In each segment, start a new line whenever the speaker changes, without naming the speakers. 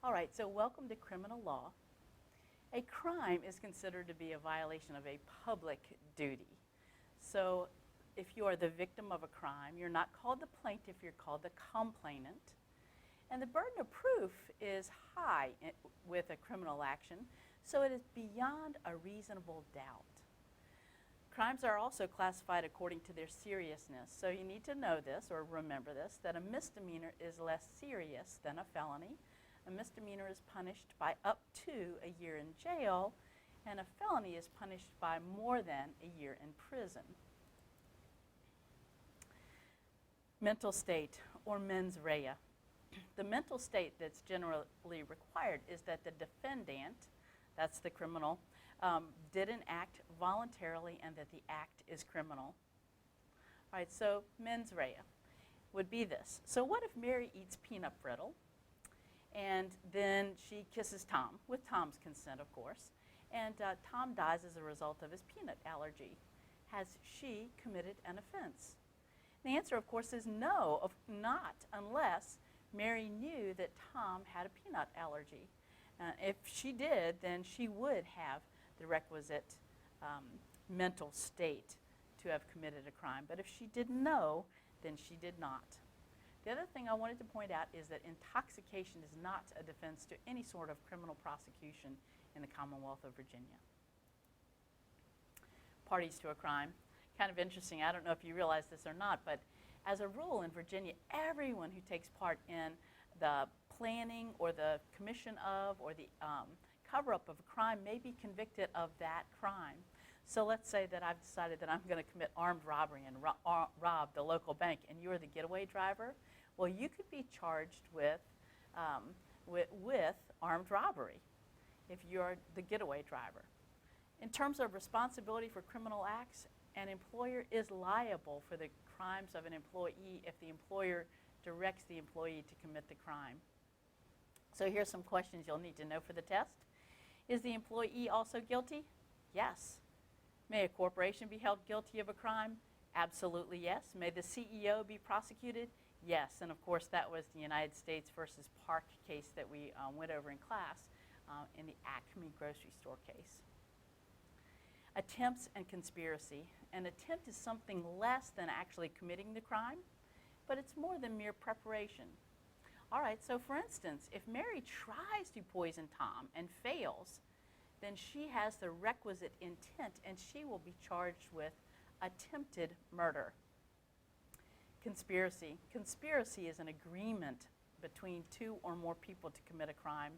All right, so welcome to criminal law. A crime is considered to be a violation of a public duty. So if you are the victim of a crime, you're not called the plaintiff, you're called the complainant. And the burden of proof is high with a criminal action, so it is beyond a reasonable doubt. Crimes are also classified according to their seriousness. So you need to know this or remember this, that a misdemeanor is less serious than a felony. A misdemeanor is punished by up to a year in jail, and a felony is punished by more than a year in prison. Mental state or mens rea. The mental state that's generally required is that the defendant, that's the criminal, did an act voluntarily and that the act is criminal. All right, so mens rea would be this. So what if Mary eats peanut brittle and then she kisses Tom, with Tom's consent, of course, and Tom dies as a result of his peanut allergy? Has she committed an offense? The answer, of course, is no, not unless Mary knew that Tom had a peanut allergy. If she did, then she would have the requisite mental state to have committed a crime. But if she didn't know, then she did not. The other thing I wanted to point out is that intoxication is not a defense to any sort of criminal prosecution in the Commonwealth of Virginia. Parties to a crime. Kind of interesting, I don't know if you realize this or not, but as a rule in Virginia, everyone who takes part in the planning or the commission of or the cover-up of a crime may be convicted of that crime. So let's say that I've decided that I'm going to commit armed robbery and rob the local bank, and you're the getaway driver. Well, you could be charged with armed robbery if you're the getaway driver. In terms of responsibility for criminal acts, an employer is liable for the crimes of an employee if the employer directs the employee to commit the crime. So here's some questions you'll need to know for the test. Is the employee also guilty? Yes. May a corporation be held guilty of a crime? Absolutely yes. May the CEO be prosecuted? Yes. And of course that was the United States versus Park case that we went over in class in the Acme grocery store case. Attempts and conspiracy. An attempt is something less than actually committing the crime, but it's more than mere preparation. All right, so for instance, if Mary tries to poison Tom and fails, then she has the requisite intent and she will be charged with attempted murder. Conspiracy. Conspiracy is an agreement between two or more people to commit a crime.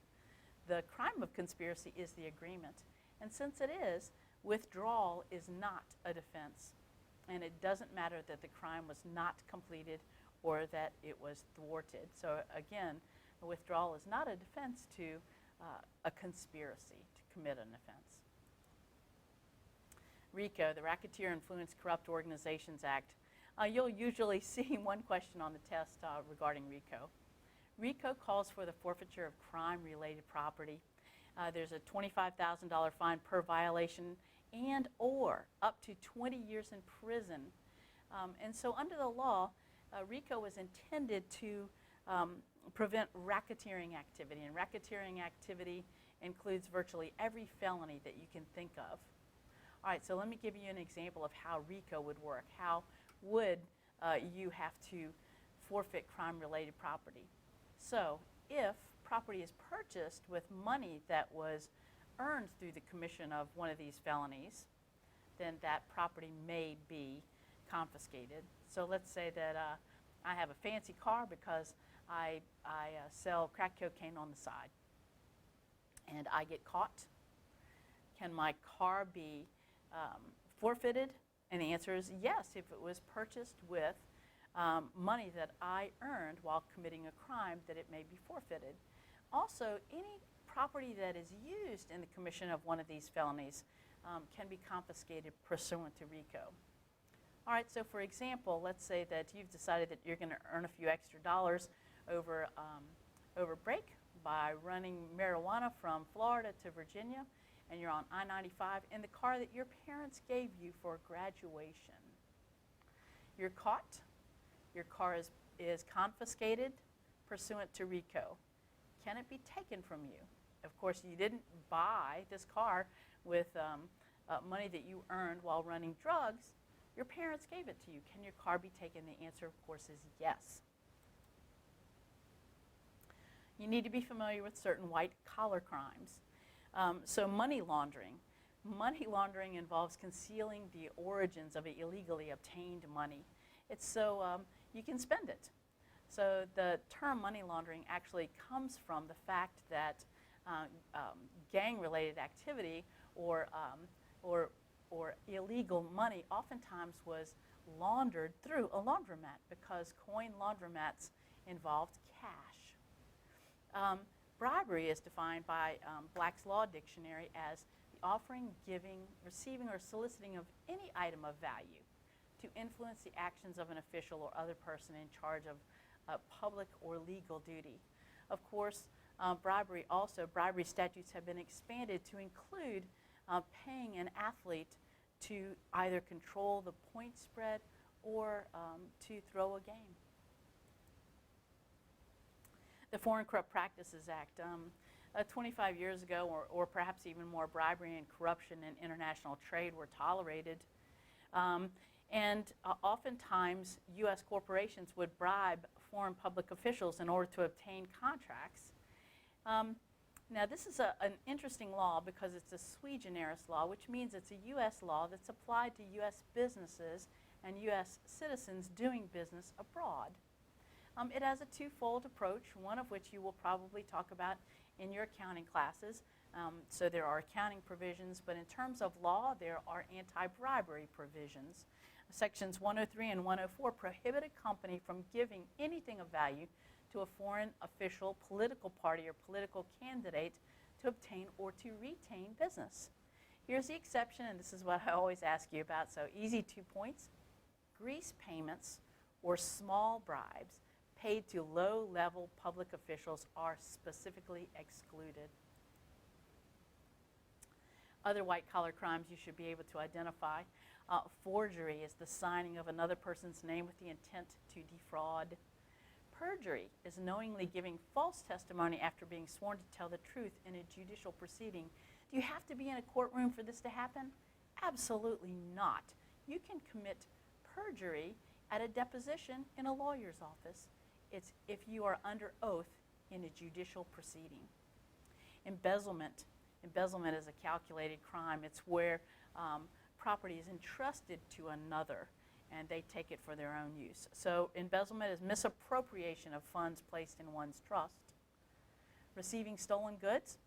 The crime of conspiracy is the agreement. And since it is, withdrawal is not a defense. And it doesn't matter that the crime was not completed or that it was thwarted. So again, a withdrawal is not a defense to a conspiracy to commit an offense. Rico, the Racketeer Influence Corrupt Organizations Act. You'll usually see one question on the test regarding Rico. Rico calls for the forfeiture of crime-related property. There's a $25,000 fine per violation and or up to 20 years in prison. And so under the law, Rico was intended to prevent racketeering activity. And racketeering activity includes virtually every felony that you can think of. All right, so let me give you an example of how Rico would work. How would you have to forfeit crime-related property? So if property is purchased with money that was earned through the commission of one of these felonies, then that property may be confiscated. So let's say that I have a fancy car because I sell crack cocaine on the side and I get caught. Can my car be forfeited? And the answer is yes, if it was purchased with money that I earned while committing a crime, that it may be forfeited. Also, any property that is used in the commission of one of these felonies can be confiscated pursuant to Rico. All right, so for example, let's say that you've decided that you're going to earn a few extra dollars over break by running marijuana from Florida to Virginia, and you're on I-95 in the car that your parents gave you for graduation. You're caught. Your car is confiscated pursuant to Rico. can it be taken from you? Of course, you didn't buy this car with money that you earned while running drugs. Your parents gave it to you. Can your car be taken? The answer, of course, is yes. You need to be familiar with certain white-collar crimes. So money laundering. Money laundering involves concealing the origins of illegally obtained money. It's so you can spend it. So the term money laundering actually comes from the fact that gang-related activity or illegal money oftentimes was laundered through a laundromat because coin laundromats involved cash. Bribery is defined by Black's Law Dictionary as the offering, giving, receiving, or soliciting of any item of value to influence the actions of an official or other person in charge of public or legal duty. Of course, bribery statutes have been expanded to include paying an athlete to either control the point spread or to throw a game. The Foreign Corrupt Practices Act. 25 years ago, or perhaps even more, bribery and corruption in international trade were tolerated. Oftentimes, U.S. corporations would bribe foreign public officials in order to obtain contracts. Now, this is an interesting law because it's a sui generis law, which means it's a U.S. law that's applied to U.S. businesses and U.S. citizens doing business abroad. It has a twofold approach, one of which you will probably talk about in your accounting classes. So there are accounting provisions, but in terms of law, there are anti-bribery provisions. Sections 103 and 104 prohibit a company from giving anything of value to a foreign official, political party, or political candidate to obtain or to retain business. Here's the exception, and this is what I always ask you about, so easy 2 points. Grease payments or small bribes paid to low-level public officials are specifically excluded. Other white-collar crimes you should be able to identify. Forgery is the signing of another person's name with the intent to defraud. Perjury is knowingly giving false testimony after being sworn to tell the truth in a judicial proceeding. Do you have to be in a courtroom for this to happen? Absolutely not. You can commit perjury at a deposition in a lawyer's office. It's if you are under oath in a judicial proceeding. Embezzlement. Embezzlement is a calculated crime. It's where property is entrusted to another and they take it for their own use. So embezzlement is misappropriation of funds placed in one's trust. Receiving stolen goods.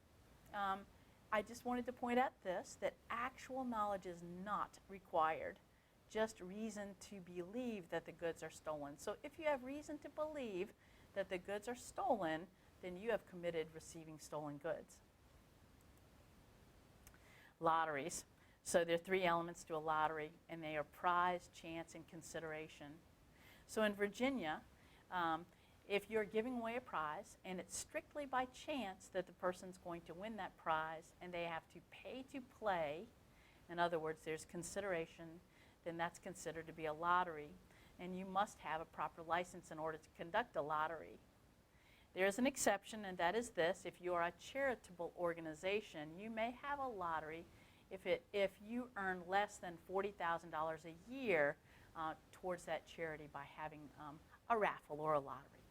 I just wanted to point out this, that actual knowledge is not required, just reason to believe that the goods are stolen. So if you have reason to believe that the goods are stolen, then you have committed receiving stolen goods. Lotteries. So there are 3 elements to a lottery, and they are prize, chance, and consideration. So in Virginia, if you're giving away a prize, and it's strictly by chance that the person's going to win that prize, and they have to pay to play, in other words, there's consideration, then that's considered to be a lottery. And you must have a proper license in order to conduct a lottery. There is an exception, and that is this. If you are a charitable organization, you may have a lottery if you earn less than $40,000 a year towards that charity by having a raffle or a lottery.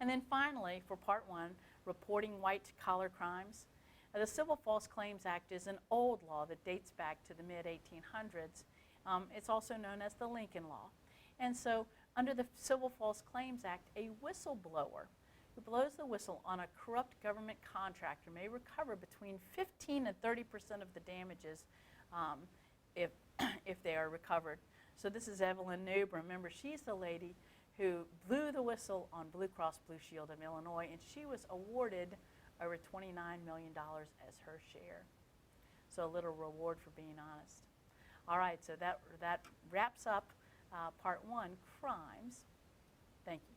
And then finally, for part 1, reporting white-collar crimes. The Civil False Claims Act is an old law that dates back to the mid-1800s. It's also known as the Lincoln Law. And so under the Civil False Claims Act, a whistleblower who blows the whistle on a corrupt government contractor may recover between 15 and 30% of the damages if they are recovered. So this is Evelyn Noob. Remember, she's the lady who blew the whistle on Blue Cross Blue Shield of Illinois, and she was awarded over $29 million as her share. So a little reward for being honest. All right, so that wraps up part 1, crimes. Thank you.